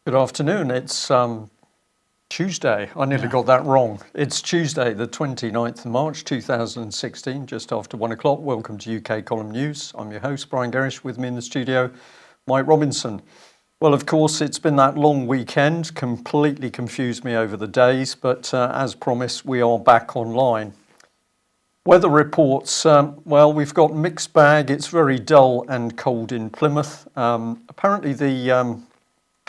Good afternoon. It's Tuesday. I nearly got that wrong. It's Tuesday, the 29th of March, 2016, just after 1 o'clock. Welcome to UK Column News. I'm your host, Brian Gerrish. With me in the studio, Mike Robinson. Well, of course, it's been that long weekend, completely confused me over the days, but as promised, we are back online. Weather reports, well, we've got mixed bag. It's very dull and cold in Plymouth. Apparently the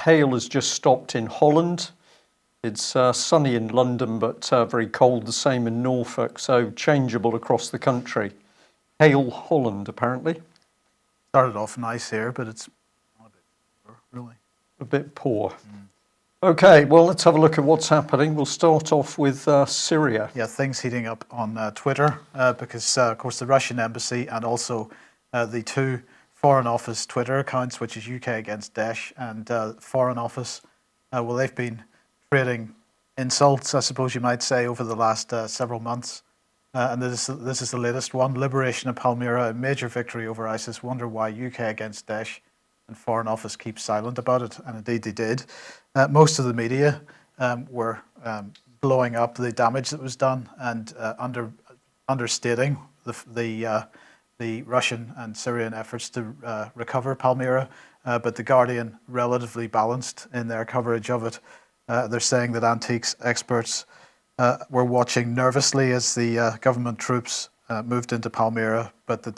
hail has just stopped in Holland. It's sunny in London, but very cold, the same in Norfolk, so changeable across the country. Hail Holland, apparently. Started off nice here, but it's not a bit poor, really. A bit poor. Okay, well, let's have a look at what's happening. We'll start off with Syria. Yeah, things heating up on Twitter because, of course, the Russian embassy and also the two Foreign Office Twitter accounts, which is UK Against Daesh and Foreign Office, well, they've been trading insults, I suppose you might say, over the last several months. And this is the latest one. Liberation of Palmyra, a major victory over ISIS. Wonder why UK Against Daesh and Foreign Office keep silent about it. And indeed they did. Most of the media were blowing up the damage that was done and understating the Russian and Syrian efforts to recover Palmyra, but The Guardian relatively balanced in their coverage of it. They're saying that antiques experts were watching nervously as the government troops moved into Palmyra, but that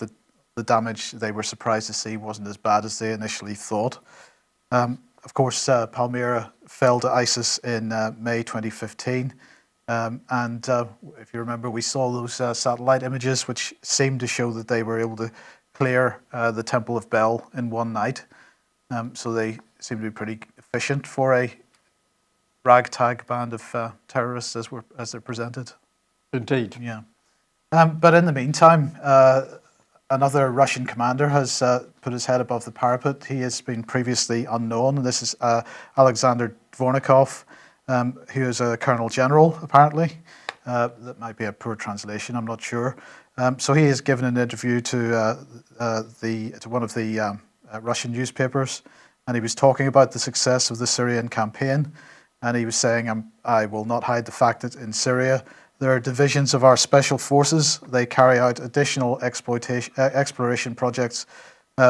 the damage they were surprised to see wasn't as bad as they initially thought. Of course, Palmyra fell to ISIS in May 2015. And if you remember, we saw those satellite images which seemed to show that they were able to clear the Temple of Bel in one night. So they seem to be pretty efficient for a ragtag band of terrorists as they're presented. Indeed. Yeah. But in the meantime, another Russian commander has put his head above the parapet. He has been previously unknown. This is Alexander Dvornikov, who is a colonel general, apparently. That might be a poor translation, I'm not sure. So he has given an interview to one of the Russian newspapers, and he was talking about the success of the Syrian campaign. And he was saying, I will not hide the fact that in Syria, there are divisions of our special forces. They carry out additional exploration projects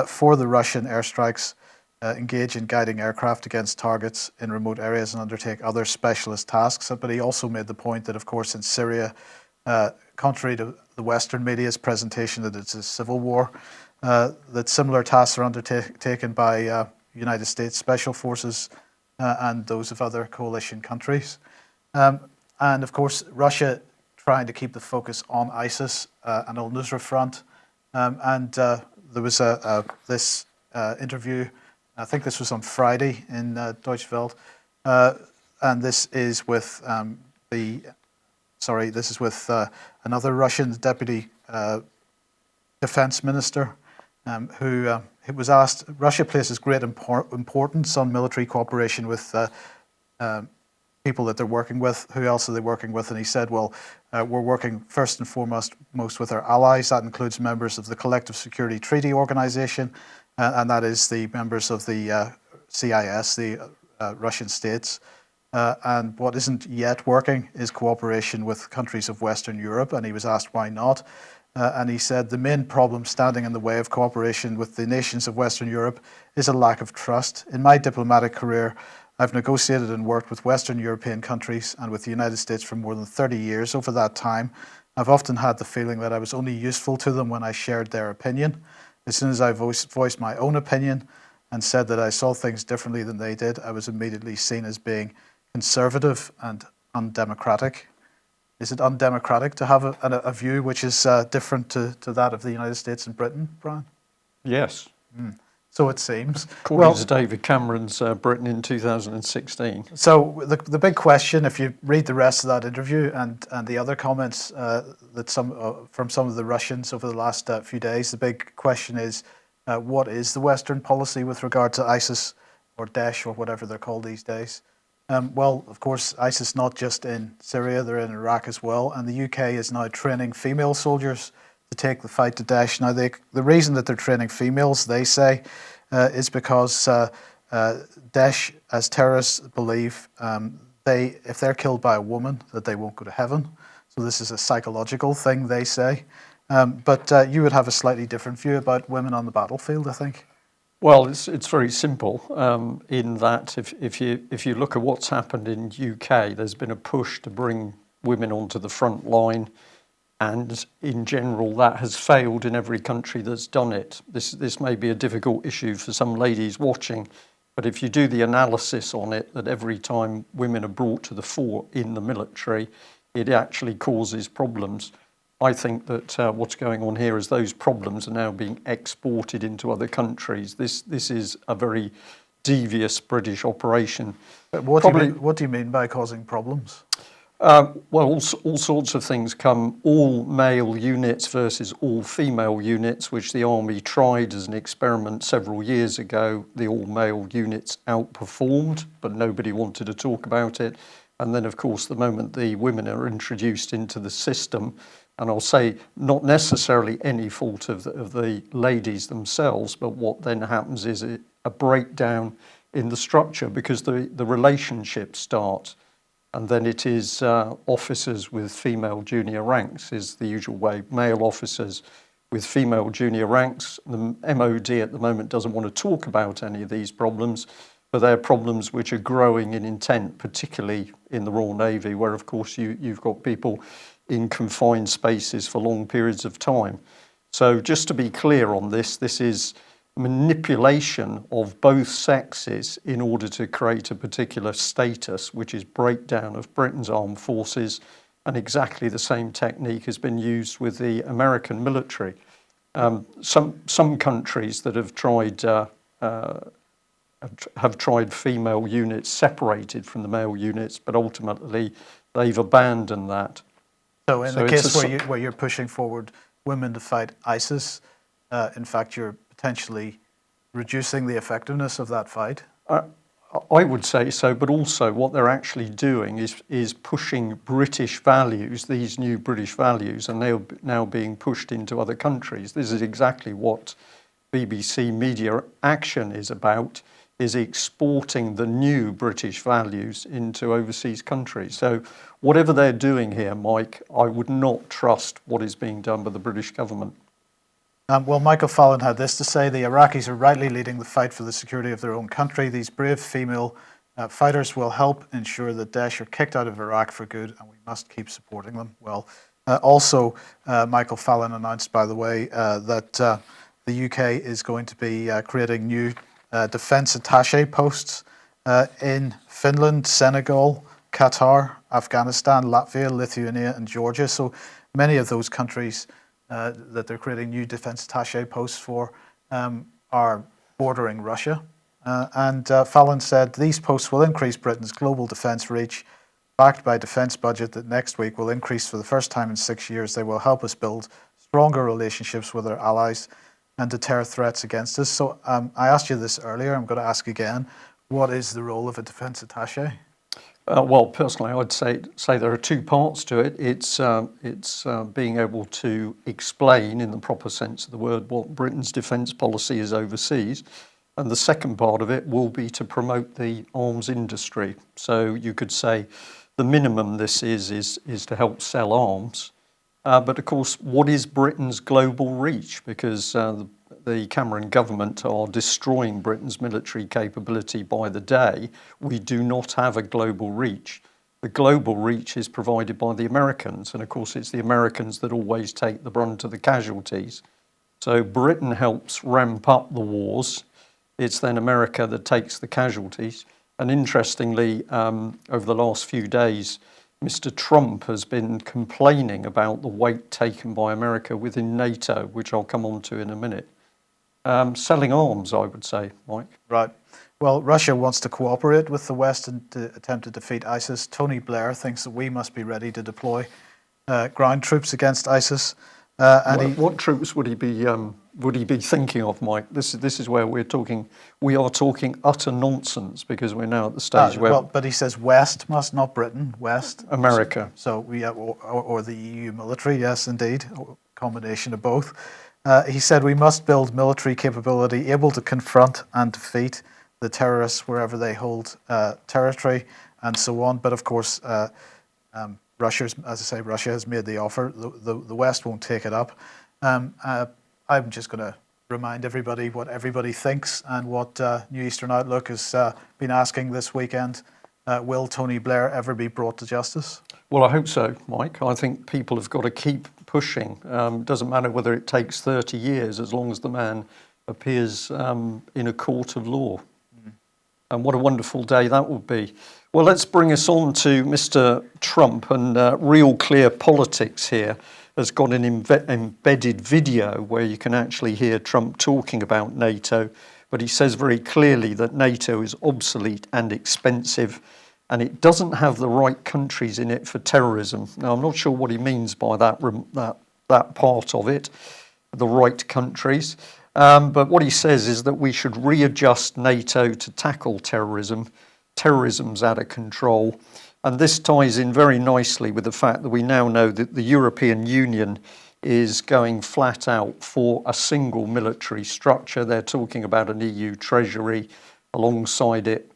for the Russian airstrikes, engage in guiding aircraft against targets in remote areas and undertake other specialist tasks. But he also made the point that, of course, in Syria, contrary to the Western media's presentation that it's a civil war, that similar tasks are undertaken by United States Special Forces and those of other coalition countries. And of course, Russia trying to keep the focus on ISIS and al-Nusra Front. There was this interview, I think this was on Friday in Deutsche Welle, and this is with another Russian deputy defense minister who was asked, Russia places great importance on military cooperation with people that they're working with. Who else are they working with? And he said, well, we're working first and foremost with our allies. That includes members of the Collective Security Treaty Organization, and that is the members of the CIS, the Russian states. And what isn't yet working is cooperation with countries of Western Europe. And he was asked why not. And he said the main problem standing in the way of cooperation with the nations of Western Europe is a lack of trust. In my diplomatic career, I've negotiated and worked with Western European countries and with the United States for more than 30 years. Over that time, I've often had the feeling that I was only useful to them when I shared their opinion. As soon as I voiced my own opinion and said that I saw things differently than they did, I was immediately seen as being conservative and undemocratic. Is it undemocratic to have a view which is different to that of the United States and Britain, Brian? Yes. So it seems. According to David Cameron's Britain in 2016. So the big question, if you read the rest of that interview and the other comments that from some of the Russians over the last few days, the big question is, what is the Western policy with regard to ISIS or Daesh or whatever they're called these days? Well, of course, ISIS not just in Syria, they're in Iraq as well, and the UK is now training female soldiers to take the fight to Daesh. Now, the reason that they're training females, they say, is because Daesh, as terrorists, believe if they're killed by a woman, that they won't go to heaven. So this is a psychological thing, they say. But you would have a slightly different view about women on the battlefield, I think. Well, it's very simple in that if you look at what's happened in UK, there's been a push to bring women onto the front line, and in general that has failed in every country that's done it. This may be a difficult issue for some ladies watching, but if you do the analysis on it, that every time women are brought to the fore in the military, it actually causes problems. I think that what's going on here is those problems are now being exported into other countries. This is a very devious British operation. But what do you mean by causing problems? Well, all sorts of things come. All male units versus all female units, which the Army tried as an experiment several years ago. The all male units outperformed, but nobody wanted to talk about it. And then, of course, the moment the women are introduced into the system, and I'll say not necessarily any fault of the ladies themselves, but what then happens is a breakdown in the structure, because the relationships start. And then it is officers with female junior ranks is the usual way, male officers with female junior ranks. The MOD at the moment doesn't want to talk about any of these problems, but they're problems which are growing in intent, particularly in the Royal Navy, where, of course, you've got people in confined spaces for long periods of time. So just to be clear on this is manipulation of both sexes in order to create a particular status, which is breakdown of Britain's armed forces, and exactly the same technique has been used with the American military. Some countries that have tried female units separated from the male units, but ultimately they've abandoned that. So in the case where you're pushing forward women to fight ISIS, in fact, you're potentially reducing the effectiveness of that fight? I would say so, but also what they're actually doing is pushing British values, these new British values, and they're now being pushed into other countries. This is exactly what BBC Media Action is about, is exporting the new British values into overseas countries. So whatever they're doing here, Mike, I would not trust what is being done by the British government. Well, Michael Fallon had this to say: the Iraqis are rightly leading the fight for the security of their own country. These brave female fighters will help ensure that Daesh are kicked out of Iraq for good, and we must keep supporting them. Well, also, Michael Fallon announced, by the way, that the UK is going to be creating new defence attaché posts in Finland, Senegal, Qatar, Afghanistan, Latvia, Lithuania, and Georgia. So many of those countries that they're creating new defence attaché posts for are bordering Russia. And Fallon said these posts will increase Britain's global defence reach, backed by a defence budget that next week will increase for the first time in 6 years. They will help us build stronger relationships with our allies and deter threats against us. So I asked you this earlier, I'm going to ask again, what is the role of a defence attaché? Well, personally, I'd say there are two parts to it. It's being able to explain, in the proper sense of the word, what Britain's defence policy is overseas, and the second part of it will be to promote the arms industry. So you could say the minimum this is to help sell arms, but of course, what is Britain's global reach? Because the Cameron government are destroying Britain's military capability by the day. We do not have a global reach. The global reach is provided by the Americans, and of course it's the Americans that always take the brunt of the casualties. So Britain helps ramp up the wars. It's then America that takes the casualties. And interestingly, over the last few days, Mr. Trump has been complaining about the weight taken by America within NATO, which I'll come on to in a minute. Selling arms, I would say, Mike. Right. Well, Russia wants to cooperate with the West and to attempt to defeat ISIS. Tony Blair thinks that we must be ready to deploy ground troops against ISIS. What troops would he be thinking of, Mike? This is where we are talking utter nonsense, because we're now at the stage where. Well, but he says West must, not Britain. West. America. So we or the EU military, yes, indeed, combination of both. He said we must build military capability able to confront and defeat the terrorists wherever they hold territory and so on. But of course, Russia has made the offer. The West won't take it up. I'm just going to remind everybody what everybody thinks and what New Eastern Outlook has been asking this weekend. Will Tony Blair ever be brought to justice? Well, I hope so, Mike. I think people have got to keep pushing. It doesn't matter whether it takes 30 years, as long as the man appears in a court of law. And what a wonderful day that will be. Well, let's bring us on to Mr. Trump, and Real Clear Politics here has got an embedded video where you can actually hear Trump talking about NATO, but he says very clearly that NATO is obsolete and expensive, and it doesn't have the right countries in it for terrorism. Now, I'm not sure what he means by that part of it, the right countries. But what he says is that we should readjust NATO to tackle terrorism. Terrorism's out of control. And this ties in very nicely with the fact that we now know that the European Union is going flat out for a single military structure. They're talking about an EU treasury, alongside it,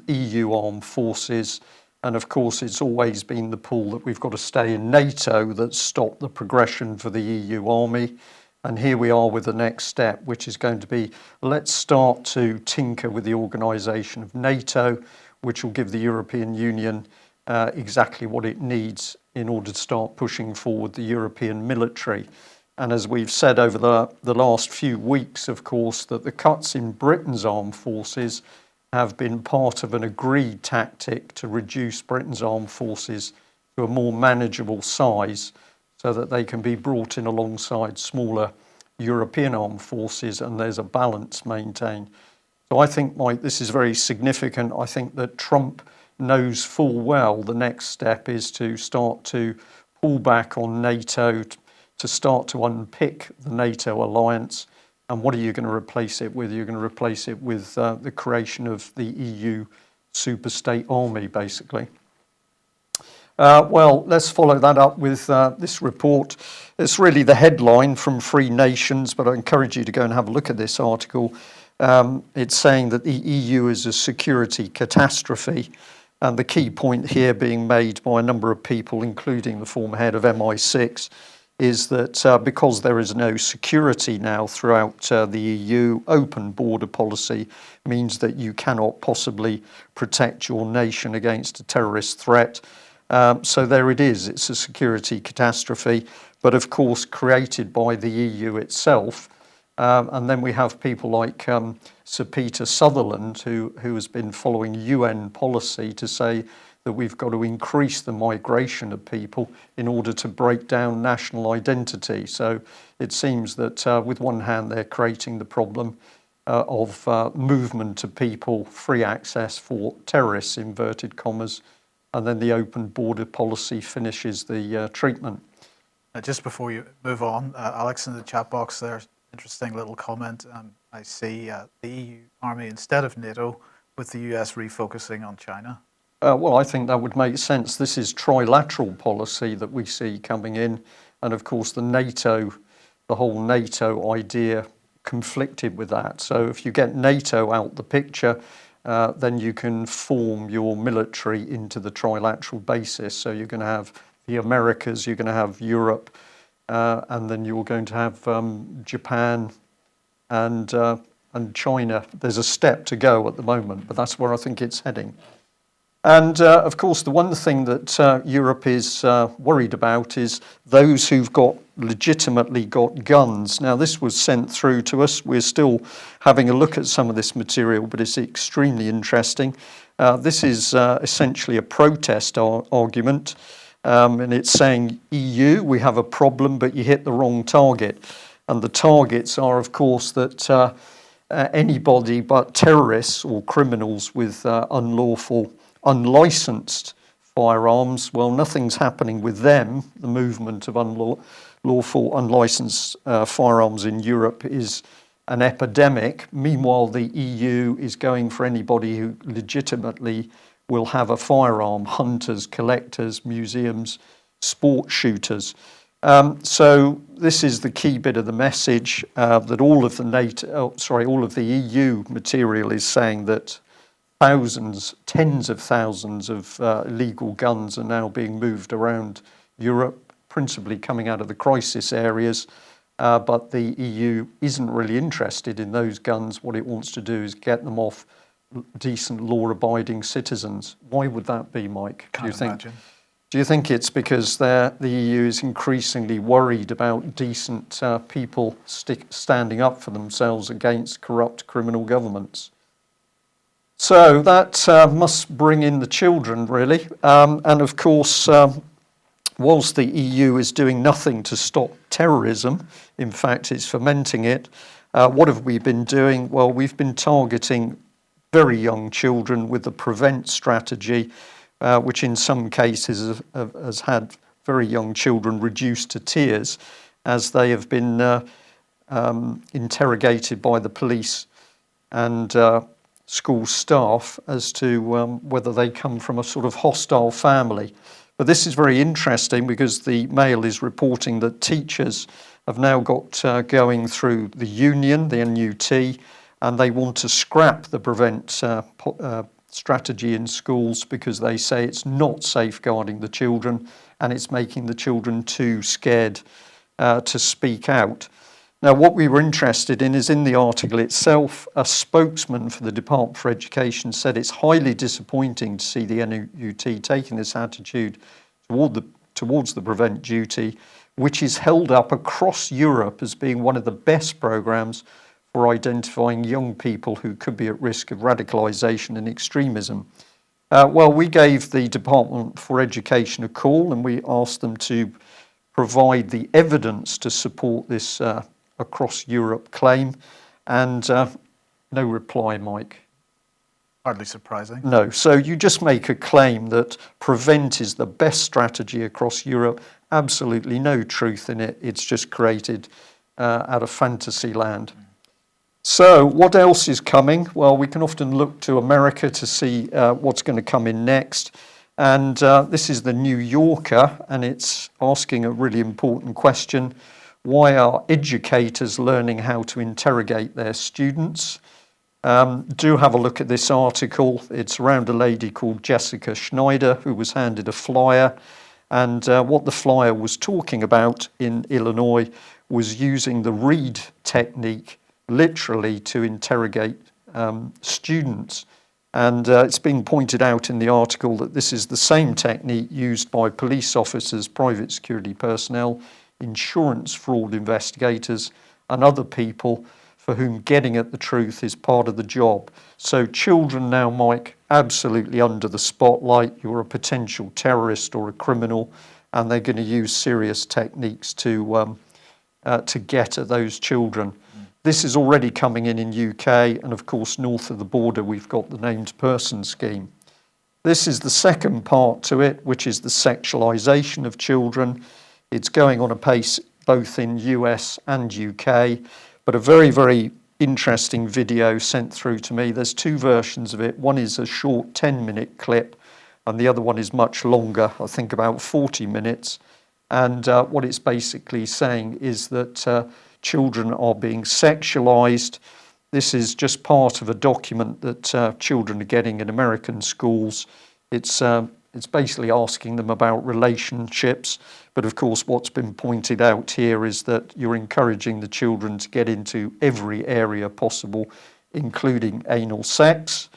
EU armed forces. And of course, it's always been the pull that we've got to stay in NATO that stopped the progression for the EU army. And here we are with the next step, which is going to be, let's start to tinker with the organisation of NATO, which will give the European Union exactly what it needs in order to start pushing forward the European military. And as we've said over the last few weeks, of course, that the cuts in Britain's armed forces have been part of an agreed tactic to reduce Britain's armed forces to a more manageable size, so that they can be brought in alongside smaller European armed forces, and there's a balance maintained. So I think, Mike, this is very significant. I think that Trump knows full well the next step is to start to pull back on NATO, to start to unpick the NATO alliance. And what are you going to replace it with? You're going to replace it with the creation of the EU superstate army, basically. Well, let's follow that up with this report. It's really the headline from Free Nations, but I encourage you to go and have a look at this article. It's saying that the EU is a security catastrophe, and the key point here being made by a number of people, including the former head of MI6, is that because there is no security now throughout the EU, open border policy means that you cannot possibly protect your nation against a terrorist threat. So there it is, it's a security catastrophe, but of course created by the EU itself. And then we have people like Sir Peter Sutherland, who has been following UN policy to say that we've got to increase the migration of people in order to break down national identity. So it seems that with one hand they're creating the problem of movement of people, free access for terrorists, inverted commas, and then the open border policy finishes the treatment. Just before you move on, Alex, in the chat box there, interesting little comment. I see the EU army instead of NATO, with the US refocusing on China. Well, I think that would make sense. This is trilateral policy that we see coming in. And of course, the whole NATO idea conflicted with that. So if you get NATO out the picture, then you can form your military into the trilateral basis. So you're going to have the Americas, you're going to have Europe, and then you're going to have Japan and China. There's a step to go at the moment, but that's where I think it's heading. And of course, the one thing that Europe is worried about is those who've legitimately got guns. Now, this was sent through to us. We're still having a look at some of this material, but it's extremely interesting. This is essentially a protest argument, and it's saying, EU, we have a problem, but you hit the wrong target. And the targets are, of course, that anybody but terrorists or criminals with unlicensed firearms, well, nothing's happening with them. The movement of unlawful, unlicensed firearms in Europe is an epidemic. Meanwhile, the EU is going for anybody who legitimately will have a firearm: hunters, collectors, museums, sport shooters. So this is the key bit of the message that all of the EU material is saying that thousands, tens of thousands of illegal guns are now being moved around Europe, principally coming out of the crisis areas. But the EU isn't really interested in those guns. What it wants to do is get them off decent, law-abiding citizens. Why would that be, Mike? Do you think it's because the EU is increasingly worried about decent people standing up for themselves against corrupt criminal governments? So that must bring in the children, really. And of course, whilst the EU is doing nothing to stop terrorism, in fact, it's fomenting it, what have we been doing? Well, we've been targeting very young children with the PREVENT strategy, which in some cases has had very young children reduced to tears as they have been interrogated by the police and school staff as to whether they come from a sort of hostile family. But this is very interesting because the Mail is reporting that teachers have now got going through the union, the NUT, and they want to scrap the PREVENT strategy in schools because they say it's not safeguarding the children and it's making the children too scared to speak out. Now, what we were interested in is in the article itself, a spokesman for the Department for Education said it's highly disappointing to see the NUT taking this attitude towards the PREVENT duty, which is held up across Europe as being one of the best programs for identifying young people who could be at risk of radicalisation and extremism. Well, we gave the Department for Education a call and we asked them to provide the evidence to support this across Europe claim, and no reply, Mike. Hardly surprising. No, so you just make a claim that PREVENT is the best strategy across Europe. Absolutely no truth in it. It's just created out of fantasy land. So what else is coming? Well, we can often look to America to see what's going to come in next. And this is the New Yorker, and it's asking a really important question. Why are educators learning how to interrogate their students? Do have a look at this article. It's around a lady called Jessica Schneider who was handed a flyer. And what the flyer was talking about in Illinois was using the Reid technique literally to interrogate students. And it's been pointed out in the article that this is the same technique used by police officers, private security personnel, insurance fraud investigators, and other people for whom getting at the truth is part of the job. So children now, Mike, absolutely under the spotlight. You're a potential terrorist or a criminal, and they're going to use serious techniques to get at those children. This is already coming in UK, and of course north of the border we've got the named person scheme. This is the second part to it, which is the sexualisation of children. It's going on a pace both in US and UK, but a very, very interesting video sent through to me. There's two versions of it. One is a short 10-minute clip, and the other one is much longer, I think about 40 minutes. And what it's basically saying is that children are being sexualized. This is just part of a document that children are getting in American schools. It's basically asking them about relationships. But of course, what's been pointed out here is that you're encouraging the children to get into every area possible, including anal sex.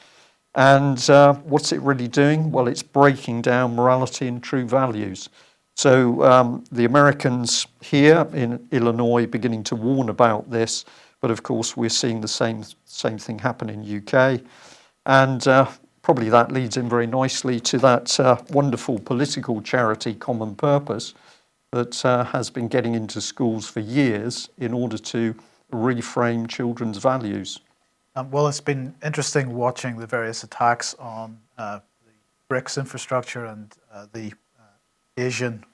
And what's it really doing? Well, it's breaking down morality and true values. So the Americans here in Illinois beginning to warn about this, but of course we're seeing the same thing happen in UK. And probably that leads in very nicely to that wonderful political charity Common Purpose that has been getting into schools for years in order to reframe children's values. Well, it's been interesting watching the various attacks on the BRICS infrastructure and the Asian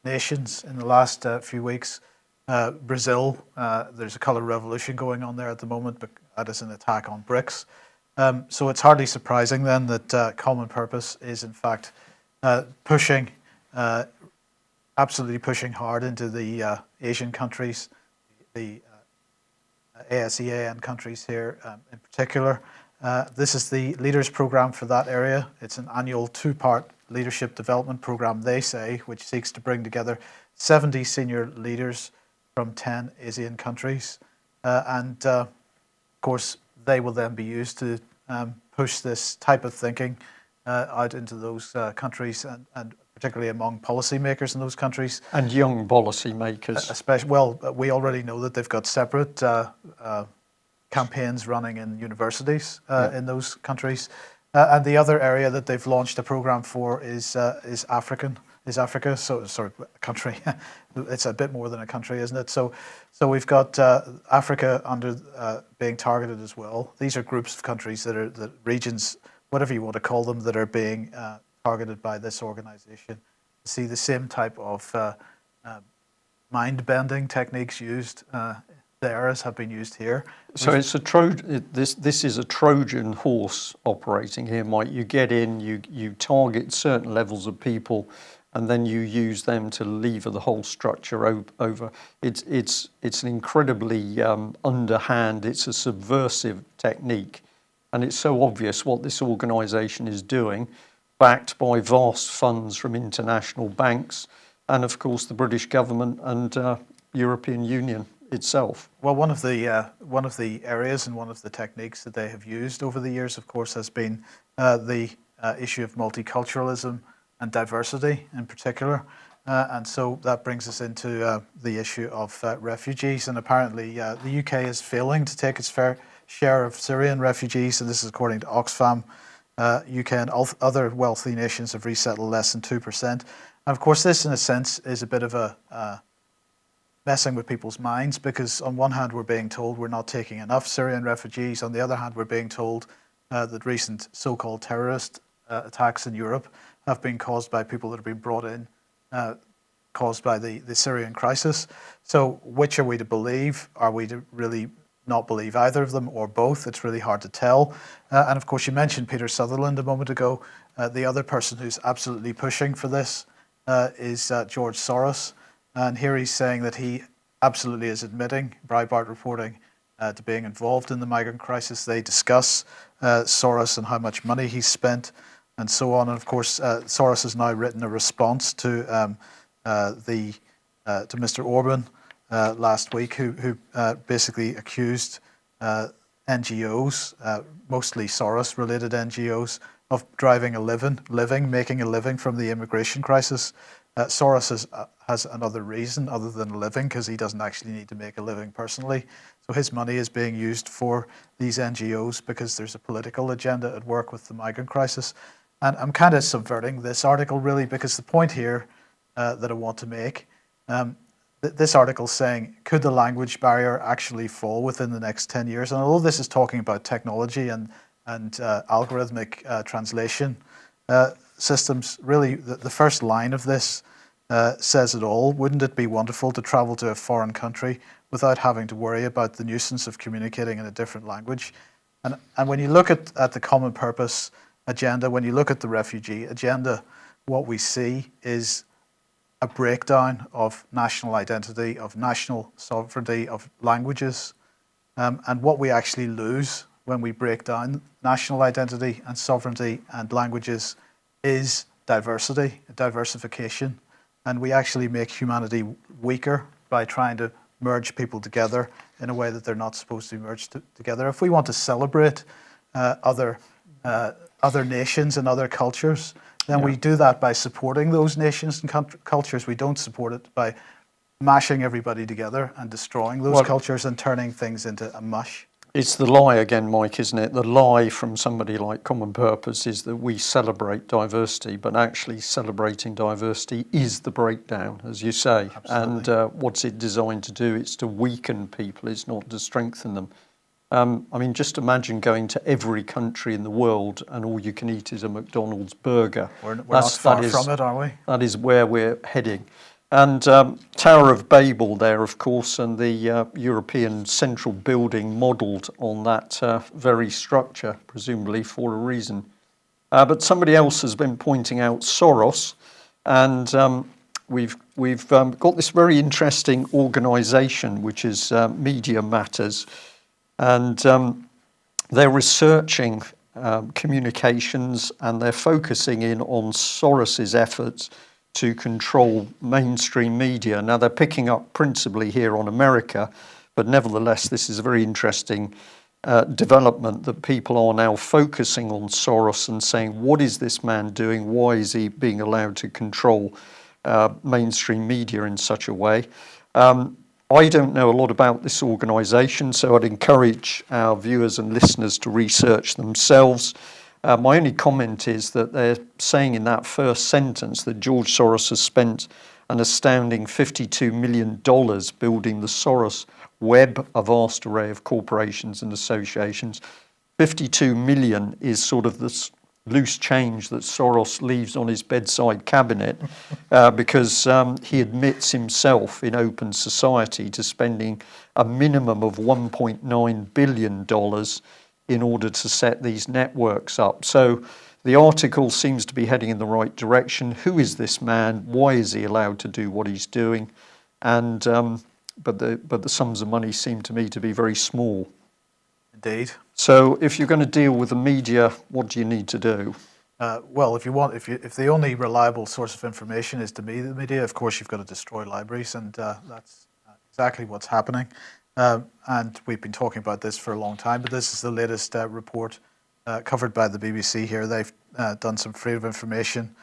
nations in the last few weeks. Brazil, there's a colour revolution going on there at the moment, but that is an attack on BRICS. So it's hardly surprising then that Common Purpose is in fact pushing absolutely pushing hard into the Asian countries, the ASEAN countries here in particular. This is the Leaders Program for that area. It's an annual 2-part leadership development program, they say, which seeks to bring together 70 senior leaders from 10 ASEAN countries. And of course, they will then be used to push this type of thinking out into those countries and particularly among policymakers in those countries. And young policymakers. Especially, well, we already know that they've got separate campaigns running in universities in those countries. And the other area that they've launched a program for is Africa. So, sorry, country. It's a bit more than a country, isn't it? So we've got Africa under being targeted as well. These are groups of countries that regions, whatever you want to call them, that are being targeted by this organisation. See the same type of mind-bending techniques used there as have been used here. So it's this is a Trojan horse operating here, Mike. You get in, you target certain levels of people, and then you use them to lever the whole structure over. It's an incredibly underhand. It's a subversive technique, and it's so obvious what this organisation is doing, backed by vast funds from international banks, and of course the British government and European Union itself. Well, one of the areas and one of the techniques that they have used over the years, of course, has been the issue of multiculturalism and diversity in particular. And so that brings us into the issue of refugees. And apparently the UK is failing to take its fair share of Syrian refugees. And this is according to Oxfam. UK and other wealthy nations have resettled less than 2%. And of course, this in a sense is a bit of a messing with people's minds, because on one hand we're being told we're not taking enough Syrian refugees. On the other hand, we're being told that recent so-called terrorist attacks in Europe have been caused by people that have been brought in, caused by the Syrian crisis. So which are we to believe? Are we to really not believe either of them or both? It's really hard to tell. And of course, you mentioned Peter Sutherland a moment ago. The other person who's absolutely pushing for this is George Soros. And here he's saying that he absolutely is admitting, Breitbart reporting, to being involved in the migrant crisis. They discuss Soros and how much money he's spent and so on. And of course, Soros has now written a response to Mr. Orban last week, who basically accused NGOs, mostly Soros-related NGOs, of making a living from the immigration crisis. Soros has another reason other than living, because he doesn't actually need to make a living personally. So his money is being used for these NGOs because there's a political agenda at work with the migrant crisis. And I'm kind of subverting this article really, because the point here that I want to make, this article is saying, could the language barrier actually fall within the next 10 years? And although this is talking about technology and algorithmic translation systems, really the first line of this says it all. Wouldn't it be wonderful to travel to a foreign country without having to worry about the nuisance of communicating in a different language? And when you look at the common purpose agenda, when you look at the refugee agenda, what we see is a breakdown of national identity, of national sovereignty, of languages. And what we actually lose when we break down national identity and sovereignty and languages is diversity, diversification. And we actually make humanity weaker by trying to merge people together in a way that they're not supposed to be merged together. If we want to celebrate other nations and other cultures, then we do that by supporting those nations and cultures. We don't support it by mashing everybody together and destroying those cultures and turning things into a mush. It's the lie again, Mike, isn't it? The lie from somebody like Common Purpose is that we celebrate diversity, but actually celebrating diversity is the breakdown, as you say. Absolutely. And what's it designed to do? It's to weaken people, it's not to strengthen them. I mean, just imagine going to every country in the world and all you can eat is a McDonald's burger. We're not far from it, are we? That is where we're heading. And Tower of Babel there, of course, and the European Central Building modelled on that very structure, presumably for a reason. But somebody else has been pointing out Soros, and we've got this very interesting organisation, which is Media Matters, and they're researching communications, and they're focusing in on Soros's efforts to control mainstream media. Now, they're picking up principally here on America, but nevertheless, this is a very interesting development that people are now focusing on Soros and saying, what is this man doing? Why is he being allowed to control mainstream media in such a way? I don't know a lot about this organisation, so I'd encourage our viewers and listeners to research themselves. My only comment is that they're saying in that first sentence that George Soros has spent an astounding $52 million building the Soros web, a vast array of corporations and associations. 52 million is sort of this loose change that Soros leaves on his bedside cabinet because he admits himself in Open Society to spending a minimum of $1.9 billion in order to set these networks up. So the article seems to be heading in the right direction. Who is this man? Why is he allowed to do what he's doing? And but the sums of money seem to me to be very small. Indeed. So if you're going to deal with the media, what do you need to do? Well, if the only reliable source of information is the media, of course you've got to destroy libraries, and that's exactly what's happening. And we've been talking about this for a long time, but this is the latest report covered by the BBC here. They've done some freedom of information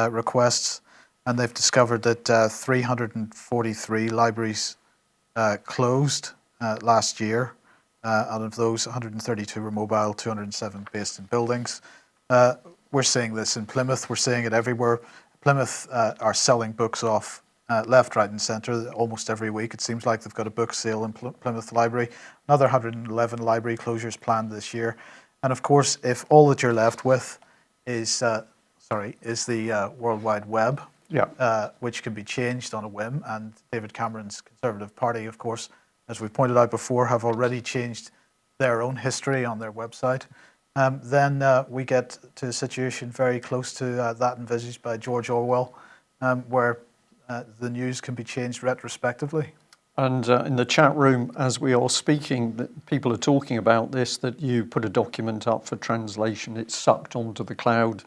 requests, and they've discovered that 343 libraries closed last year. Out of those, 132 were mobile, 207 based in buildings. We're seeing this in Plymouth. We're seeing it everywhere. Plymouth are selling books off left, right, and centre almost every week. It seems like they've got a book sale in Plymouth Library. Another 111 library closures planned this year. And of course, if all that you're left with is the World Wide Web, which can be changed on a whim, and David Cameron's Conservative Party, of course, as we've pointed out before, have already changed their own history on their website, then we get to a situation very close to that envisaged by George Orwell, where the news can be changed retrospectively. And in the chat room, as we are speaking, people are talking about this, that you put a document up for translation, it's sucked onto the cloud.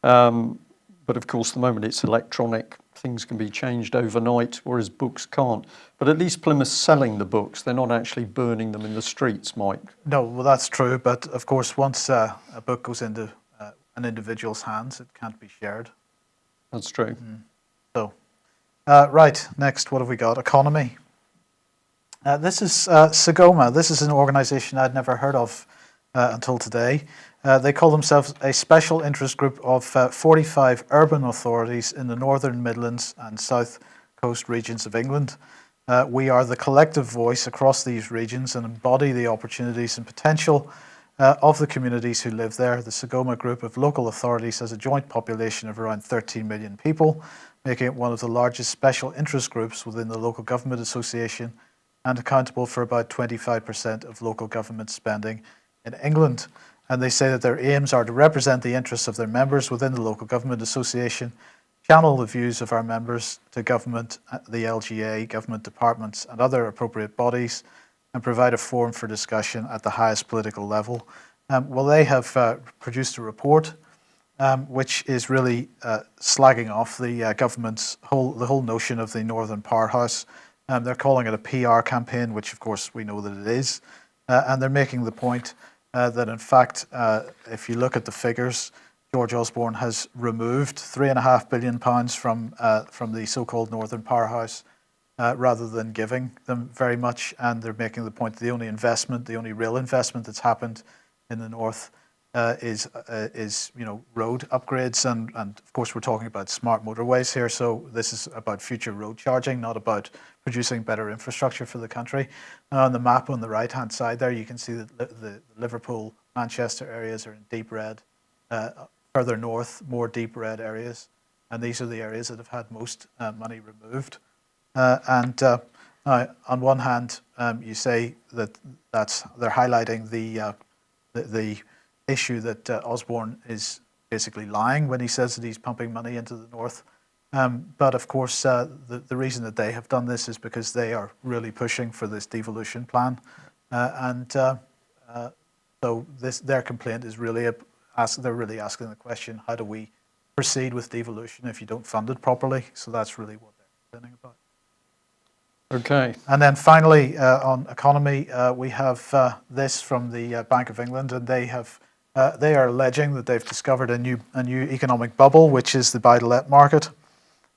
But of course, the moment it's electronic, things can be changed overnight, whereas books can't. But at least Plymouth's selling the books. They're not actually burning them in the streets, Mike. No, well, that's true. But of course, once a book goes into an individual's hands, it can't be shared. That's true. So, right, next, what have we got? Economy. This is Sagoma. This is an organisation I'd never heard of until today. They call themselves a special interest group of 45 urban authorities in the Northern Midlands and South Coast regions of England. We are the collective voice across these regions and embody the opportunities and potential of the communities who live there. The Sagoma Group of local authorities has a joint population of around 13 million people, making it one of the largest special interest groups within the Local Government Association and accountable for about 25% of local government spending in England. And they say that their aims are to represent the interests of their members within the Local Government Association, channel the views of our members to government, the LGA, government departments and other appropriate bodies, and provide a forum for discussion at the highest political level. Well, they have produced a report which is really slagging off the government's whole notion of the Northern Powerhouse. They're calling it a PR campaign, which of course we know that it is. And they're making the point that in fact, if you look at the figures, George Osborne has removed £3.5 billion from the so-called Northern Powerhouse rather than giving them very much. And they're making the point that the only real investment that's happened in the North is road upgrades. And of course, we're talking about smart motorways here. So this is about future road charging, not about producing better infrastructure for the country. On the map on the right-hand side there, you can see that the Liverpool, Manchester areas are in deep red. Further north, more deep red areas. And these are the areas that have had most money removed. Now, on one hand, you say that they're highlighting the issue that Osborne is basically lying when he says that he's pumping money into the North. But of course, the reason that they have done this is because they are really pushing for this devolution plan, so their complaint is really they're really asking the question: how do we proceed with devolution if you don't fund it properly? So that's really what they're complaining about. Okay. And then finally, on economy, we have this from the Bank of England, and they are alleging that they've discovered a new economic bubble, which is the buy-to-let market.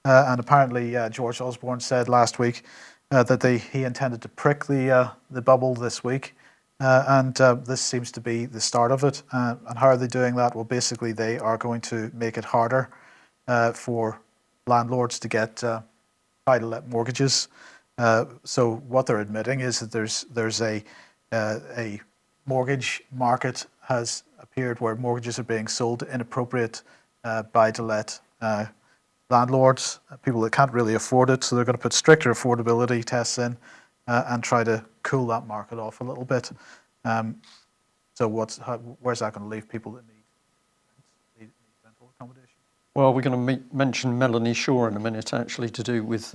And apparently, George Osborne said last week that he intended to prick the bubble this week, and this seems to be the start of it. And how are they doing that? Well, basically, they are going to make it harder for landlords to get buy-to-let mortgages. So what they're admitting is that there's a mortgage market has appeared where mortgages are being sold to inappropriate buy-to-let landlords, people that can't really afford it. So they're going to put stricter affordability tests in and try to cool that market off a little bit. So where's that going to leave people that need rental accommodation? Well, we're going to mention Melanie Shaw in a minute, actually, to do with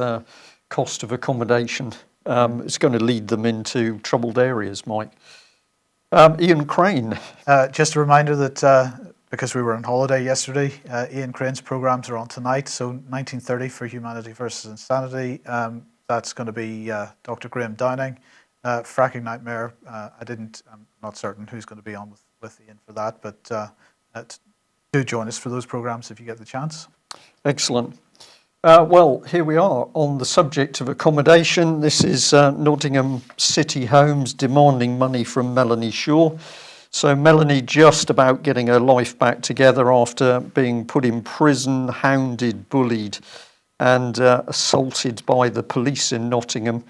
cost of accommodation. It's going to lead them into troubled areas, Mike. Ian Crane. Just a reminder that because we were on holiday yesterday, Ian Crane's programs are on tonight. So 1930 for Humanity versus Insanity. That's going to be Dr. Graham Downing. Fracking Nightmare. I'm not certain who's going to be on with Ian for that, but do join us for those programs if you get the chance. Excellent. Well, here we are on the subject of accommodation. This is Nottingham City Homes demanding money from Melanie Shaw. So Melanie just about getting her life back together after being put in prison, hounded, bullied and assaulted by the police in Nottingham.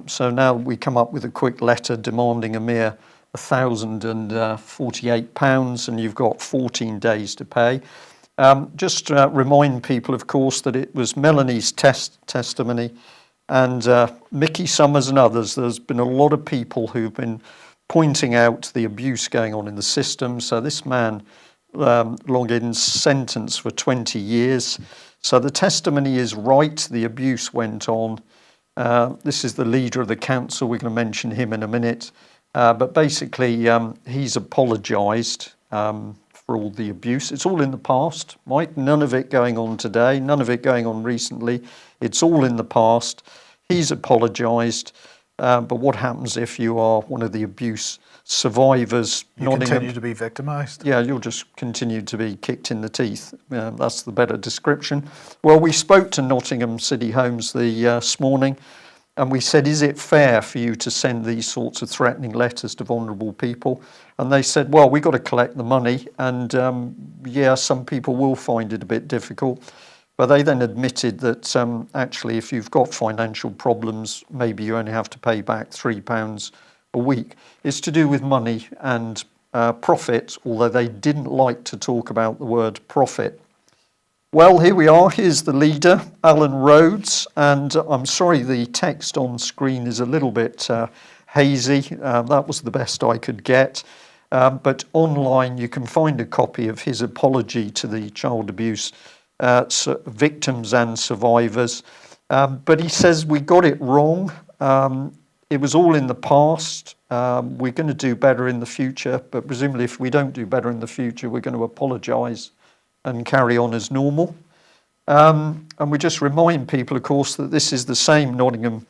So now we come up with a quick letter demanding a mere £1,048 and you've got 14 days to pay. Just remind people, of course, that it was Melanie's testimony and Mickey Summers and others. There's been a lot of people who've been pointing out the abuse going on in the system. So this man, Loggin's sentenced for 20 years. So the testimony is right. The abuse went on. This is the leader of the council. We're going to mention him in a minute. But basically, he's apologised for all the abuse. It's all in the past, Mike. None of it going on today. None of it going on recently. It's all in the past. He's apologised. But what happens if you are one of the abuse survivors? You continue to be victimised. Yeah, you'll just continue to be kicked in the teeth. That's the better description. Well, we spoke to Nottingham City Homes this morning, and we said, is it fair for you to send these sorts of threatening letters to vulnerable people? And they said, well, we've got to collect the money, and some people will find it a bit difficult. But they then admitted that actually, if you've got financial problems, maybe you only have to pay back £3 a week. It's to do with money and profit, although they didn't like to talk about the word profit. Well, here we are. Here's the leader, Alan Rhodes. And I'm sorry, the text on screen is a little bit hazy. That was the best I could get. But online, you can find a copy of his apology to the child abuse victims and survivors. But he says we got it wrong. It was all in the past. We're going to do better in the future, but presumably if we don't do better in the future, we're going to apologise and carry on as normal. And we just remind people, of course, that this is the same Nottingham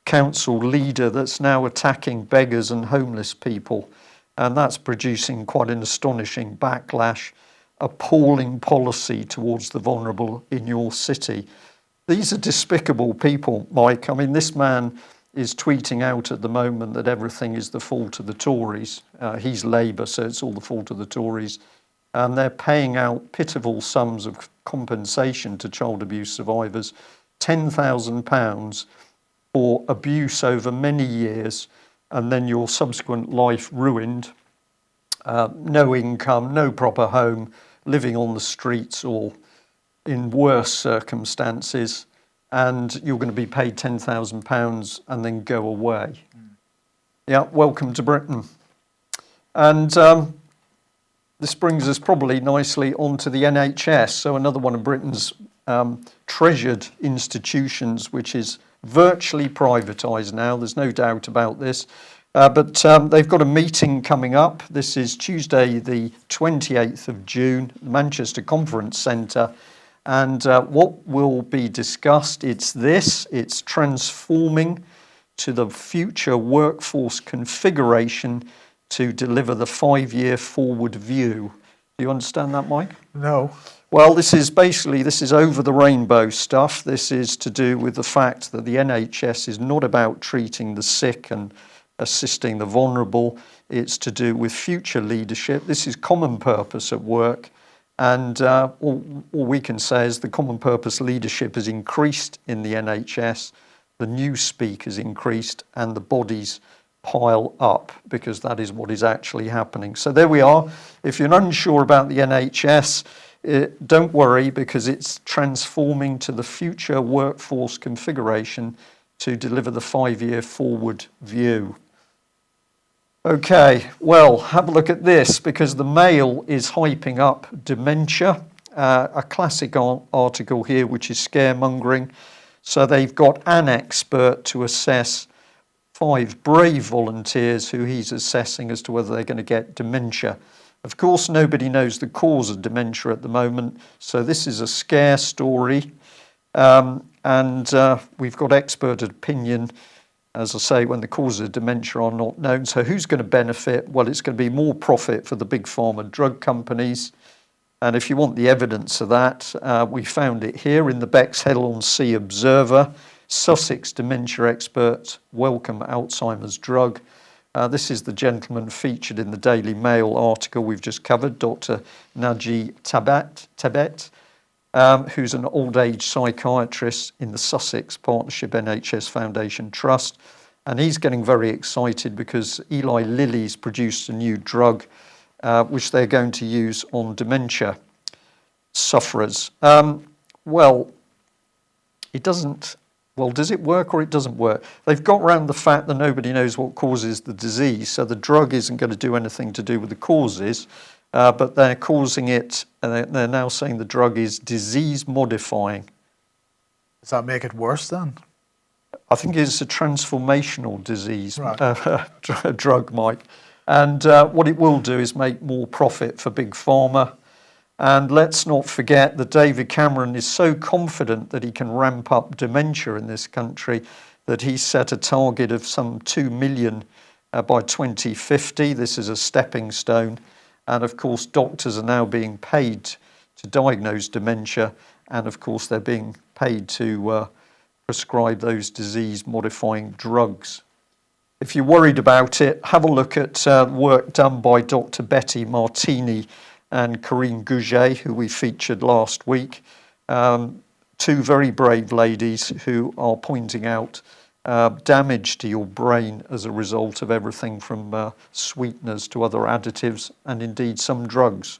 Council leader that's now attacking beggars and homeless people. And that's producing quite an astonishing backlash. Appalling policy towards the vulnerable in your city. These are despicable people, Mike. I mean, this man is tweeting out at the moment that everything is the fault of the Tories. He's Labour, so it's all the fault of the Tories. And they're paying out pitiful sums of compensation to child abuse survivors, £10,000 for abuse over many years, and then your subsequent life ruined. No income, no proper home, living on the streets or in worse circumstances, and you're going to be paid £10,000 and then go away. Yeah, welcome to Britain. And this brings us probably nicely onto the NHS, so another one of Britain's treasured institutions, which is virtually privatised now. There's no doubt about this. But they've got a meeting coming up. This is Tuesday, the 28th of June, Manchester Conference Centre. And what will be discussed, it's transforming to the future workforce configuration to deliver the 5-year forward view. Do you understand that, Mike? No. Well, this is over the rainbow stuff. This is to do with the fact that the NHS is not about treating the sick and assisting the vulnerable. It's to do with future leadership. This is common purpose at work. And all we can say is the common purpose leadership has increased in the NHS, the news speak has increased, and the bodies pile up, because that is what is actually happening. So there we are. If you're unsure about the NHS, don't worry, because it's transforming to the future workforce configuration to deliver the 5-year forward view. Okay, well, have a look at this, because the Mail is hyping up dementia. A classic article here, which is scaremongering. So they've got an expert to assess 5 brave volunteers who he's assessing as to whether they're going to get dementia. Of course, nobody knows the cause of dementia at the moment, so this is a scare story. And we've got expert opinion, as I say, when the causes of dementia are not known. So who's going to benefit? Well, it's going to be more profit for the big pharma drug companies. And if you want the evidence of that, we found it here in the Bexhill-on-Sea Observer. Sussex dementia experts welcome Alzheimer's drug. This is the gentleman featured in the Daily Mail article we've just covered, Dr. Naji Tabet, who's an old age psychiatrist in the Sussex Partnership NHS Foundation Trust. And he's getting very excited because Eli Lilly's produced a new drug which they're going to use on dementia sufferers. Well, does it work or it doesn't work? They've got around the fact that nobody knows what causes the disease, so the drug isn't going to do anything to do with the causes, but they're causing it, and they're now saying the drug is disease modifying. Does that make it worse then? I think it's a transformational disease, Right. drug, Mike. And what it will do is make more profit for Big Pharma. And let's not forget that David Cameron is so confident that he can ramp up dementia in this country that he set a target of some 2 million by 2050. This is a stepping stone. And of course, doctors are now being paid to diagnose dementia. And of course, they're being paid to prescribe those disease-modifying drugs. If you're worried about it, have a look at work done by Dr. Betty Martini and Corinne Gouget, who we featured last week. 2 very brave ladies who are pointing out damage to your brain as a result of everything from sweeteners to other additives and indeed some drugs.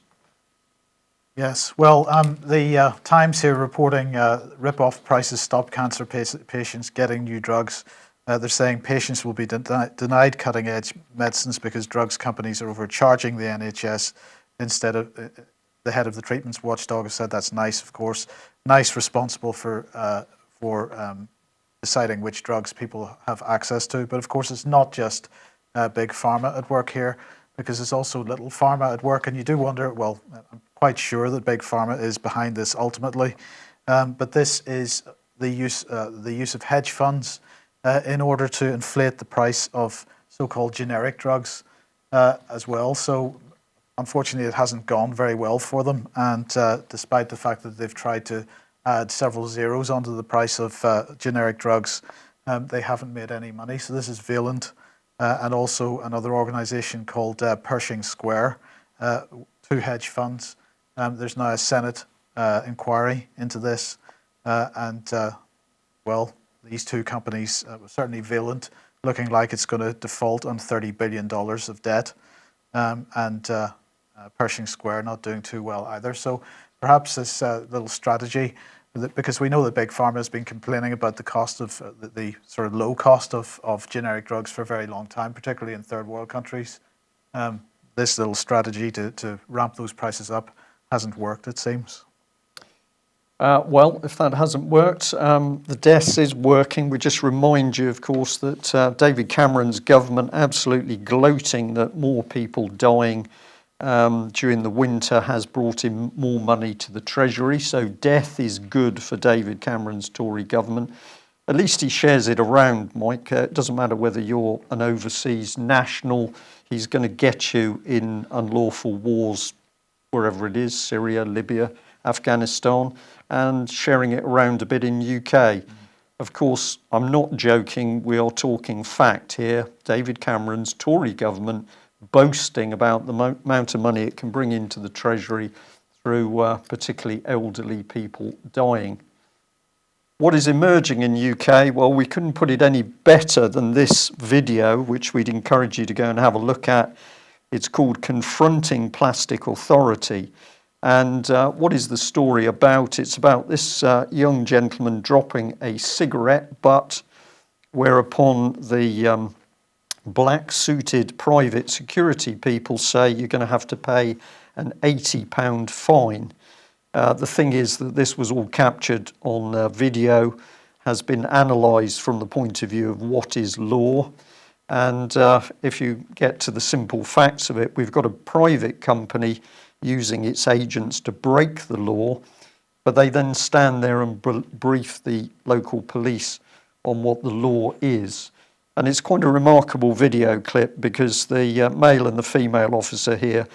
Yes, well, the Times here reporting rip-off prices stop cancer patients getting new drugs. They're saying patients will be denied cutting-edge medicines because drugs companies are overcharging the NHS. Instead of the head of the treatments watchdog has said that's nice, of course, nice, responsible for deciding which drugs people have access to. But of course, it's not just big pharma at work here, because there's also little pharma at work, and you do wonder. Well, I'm quite sure that big pharma is behind this ultimately, but this is the use of hedge funds in order to inflate the price of so-called generic drugs as well. So unfortunately, it hasn't gone very well for them. And despite the fact that they've tried to add several zeros onto the price of generic drugs, they haven't made any money. So this is Valand and also another organization called Pershing Square, 2 hedge funds. There's now a Senate inquiry into this. Well, these 2 companies, certainly Valand, looking like it's going to default on $30 billion of debt. Pershing Square not doing too well either. So perhaps this little strategy, because we know that Big Pharma has been complaining about the cost of the sort of low cost of generic drugs for a very long time, particularly in third world countries. This little strategy to ramp those prices up hasn't worked, it seems. Well, if that hasn't worked, the DES is working. We just remind you, of course, that David Cameron's government absolutely gloating that more people dying during the winter has brought in more money to the Treasury. So death is good for David Cameron's Tory government. At least he shares it around, Mike. It doesn't matter whether you're an overseas national. He's going to get you in unlawful wars, wherever it is, Syria, Libya, Afghanistan, and sharing it around a bit in UK. Of course, I'm not joking. We are talking fact here. David Cameron's Tory government boasting about the amount of money it can bring into the Treasury through particularly elderly people dying. What is emerging in UK? Well, we couldn't put it any better than this video, which we'd encourage you to go and have a look at. It's called Confronting Plastic Authority. And what is the story about? It's about this young gentleman dropping a cigarette butt, whereupon the black-suited private security people say you're going to have to pay an £80 fine. The thing is that this was all captured on video, has been analysed from the point of view of what is law. And if you get to the simple facts of it, we've got a private company using its agents to break the law, but they then stand there and brief the local police on what the law is. And it's quite a remarkable video clip because the male and the female officer here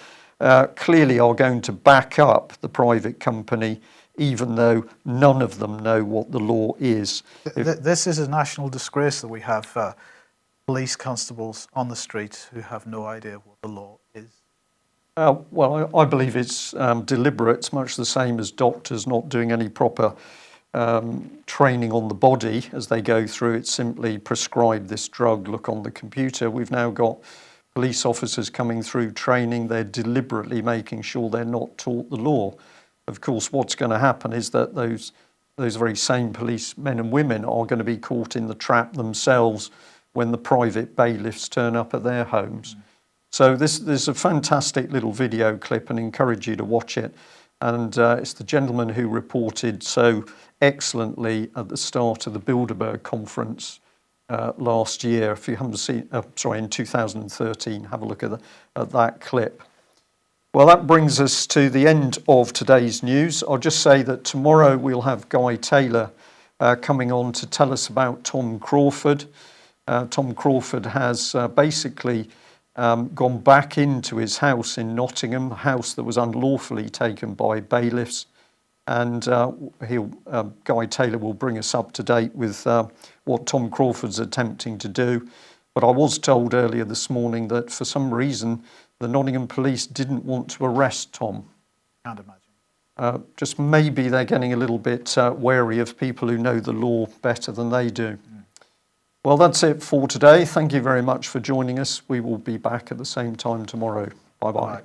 clearly are going to back up the private company, even though none of them know what the law is. This is a national disgrace that we have police constables on the street who have no idea what the law is. Well, I believe it's deliberate. It's much the same as doctors not doing any proper training on the body as they go through. It's simply prescribe this drug, look on the computer. We've now got police officers coming through training. They're deliberately making sure they're not taught the law. Of course, what's going to happen is that those very same police men and women are going to be caught in the trap themselves when the private bailiffs turn up at their homes. So there's a fantastic little video clip and encourage you to watch it. And it's the gentleman who reported so excellently at the start of the Bilderberg conference last year. If you haven't seen, in 2013, have a look at that clip. Well, that brings us to the end of today's news. I'll just say that tomorrow we'll have Guy Taylor coming on to tell us about Tom Crawford. Tom Crawford has basically gone back into his house in Nottingham, a house that was unlawfully taken by bailiffs, and Guy Taylor will bring us up to date with what Tom Crawford's attempting to do. But I was told earlier this morning that for some reason the Nottingham police didn't want to arrest Tom. Can't imagine. Just maybe they're getting a little bit wary of people who know the law better than they do. Well, that's it for today. Thank you very much for joining us. We will be back at the same time tomorrow. Bye-bye.